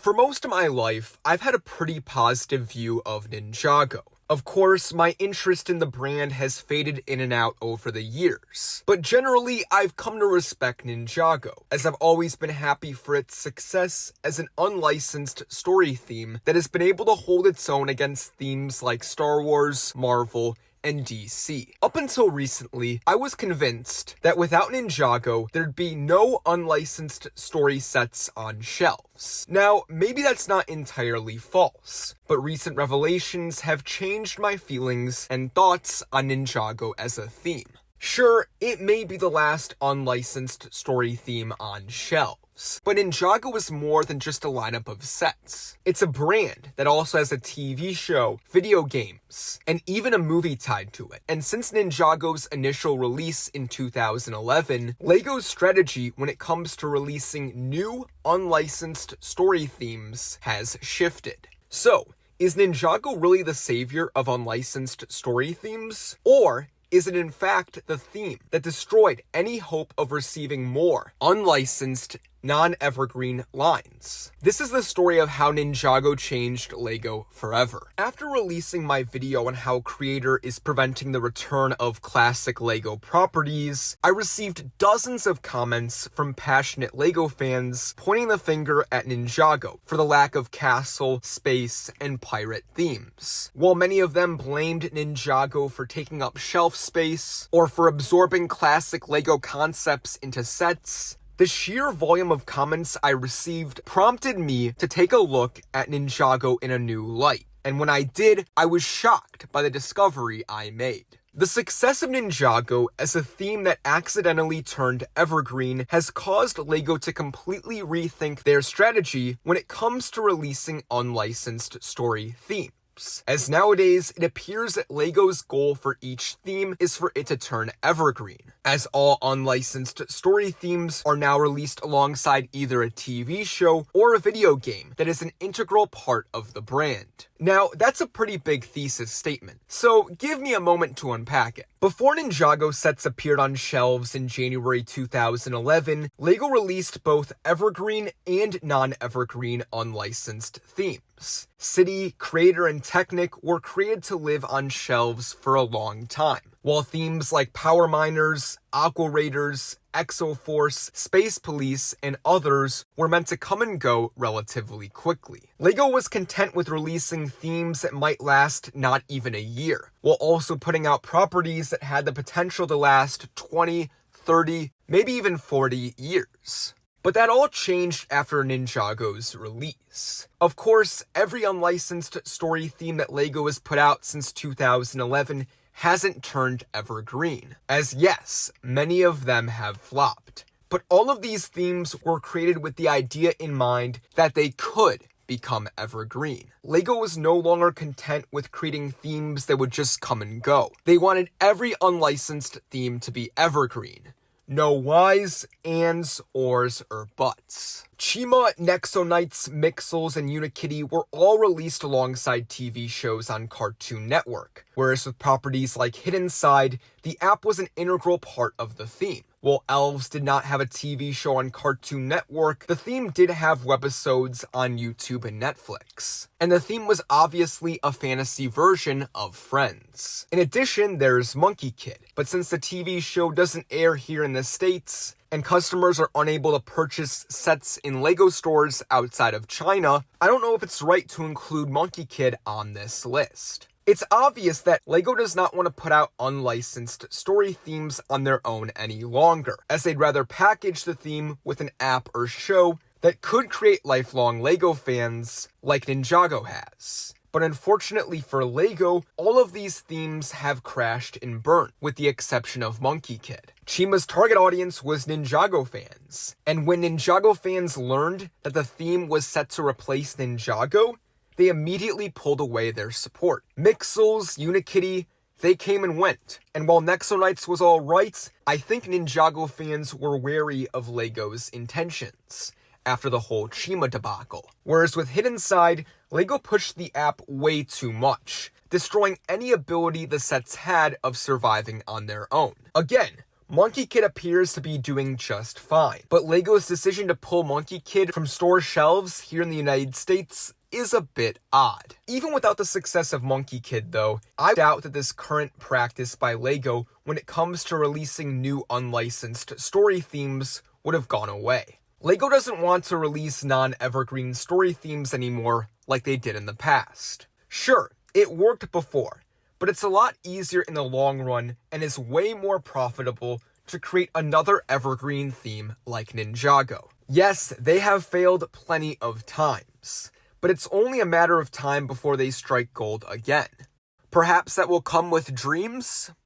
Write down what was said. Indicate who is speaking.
Speaker 1: For most of my life, I've had a pretty positive view of Ninjago. Of course, my interest in the brand has faded in and out over the years, but generally I've come to respect Ninjago, as I've always been happy for its success as an unlicensed story theme that has been able to hold its own against themes like Star Wars, Marvel, and DC. Up until recently, I was convinced that without Ninjago, there'd be no unlicensed story sets on shelves. Now, maybe that's not entirely false, but recent revelations have changed my feelings and thoughts on Ninjago as a theme. Sure, it may be the last unlicensed story theme on shelves, but Ninjago is more than just a lineup of sets. It's a brand that also has a TV show, video games, and even a movie tied to it. And since Ninjago's initial release in 2011, LEGO's strategy when it comes to releasing new, unlicensed story themes has shifted. So, is Ninjago really the savior of unlicensed story themes? Or is it in fact the theme that destroyed any hope of receiving more unlicensed, non-evergreen lines? This is the story of how Ninjago changed LEGO forever. After releasing my video on how Creator is preventing the return of classic LEGO properties, I received dozens of comments from passionate LEGO fans pointing the finger at Ninjago for the lack of castle, space, and pirate themes. While many of them blamed Ninjago for taking up shelf space or for absorbing classic LEGO concepts into sets, the sheer volume of comments I received prompted me to take a look at Ninjago in a new light. And when I did, I was shocked by the discovery I made. The success of Ninjago as a theme that accidentally turned evergreen has caused LEGO to completely rethink their strategy when it comes to releasing unlicensed story themes. As nowadays, it appears that LEGO's goal for each theme is for it to turn evergreen, as all unlicensed story themes are now released alongside either a TV show or a video game that is an integral part of the brand. Now, that's a pretty big thesis statement, so give me a moment to unpack it. Before Ninjago sets appeared on shelves in January 2011, LEGO released both evergreen and non-evergreen unlicensed themes. City, Creator, and Technic were created to live on shelves for a long time, while themes like Power Miners, Aqua Raiders, Exoforce, Space Police, and others were meant to come and go relatively quickly. LEGO was content with releasing themes that might last not even a year, while also putting out properties that had the potential to last 20, 30, maybe even 40 years. But that all changed after Ninjago's release. Of course, every unlicensed story theme that LEGO has put out since 2011 hasn't turned evergreen, as yes, many of them have flopped. But all of these themes were created with the idea in mind that they could become evergreen. LEGO was no longer content with creating themes that would just come and go. They wanted every unlicensed theme to be evergreen. No whys, ands, ors, or buts. Chima, Nexonites, Mixels, and Unikitty were all released alongside TV shows on Cartoon Network, whereas with properties like Hidden Side, the app was an integral part of the theme. While Elves did not have a TV show on Cartoon Network, the theme did have webisodes on YouTube and Netflix. And the theme was obviously a fantasy version of Friends. In addition, there's Monkey Kid, but since the TV show doesn't air here in the States, and customers are unable to purchase sets in LEGO stores outside of China, I don't know if it's right to include Monkey Kid on this list. It's obvious that LEGO does not want to put out unlicensed story themes on their own any longer, as they'd rather package the theme with an app or show that could create lifelong LEGO fans like Ninjago has. But unfortunately for LEGO, all of these themes have crashed and burnt, with the exception of Monkey Kid. Chima's target audience was Ninjago fans, and when Ninjago fans learned that the theme was set to replace Ninjago, they immediately pulled away their support. Mixels, Unikitty, they came and went. And while Nexonites was alright, I think Ninjago fans were wary of LEGO's intentions after the whole Chima debacle. Whereas with Hidden Side, LEGO pushed the app way too much, destroying any ability the sets had of surviving on their own. Again, Monkey Kid appears to be doing just fine, but LEGO's decision to pull Monkey Kid from store shelves here in the United States is a bit odd. Even without the success of Monkey Kid though, I doubt that this current practice by LEGO when it comes to releasing new unlicensed story themes would have gone away. LEGO doesn't want to release non-evergreen story themes anymore like they did in the past. Sure, it worked before, but it's a lot easier in the long run and is way more profitable to create another evergreen theme like Ninjago. Yes, they have failed plenty of times, but it's only a matter of time before they strike gold again. Perhaps that will come with dreams?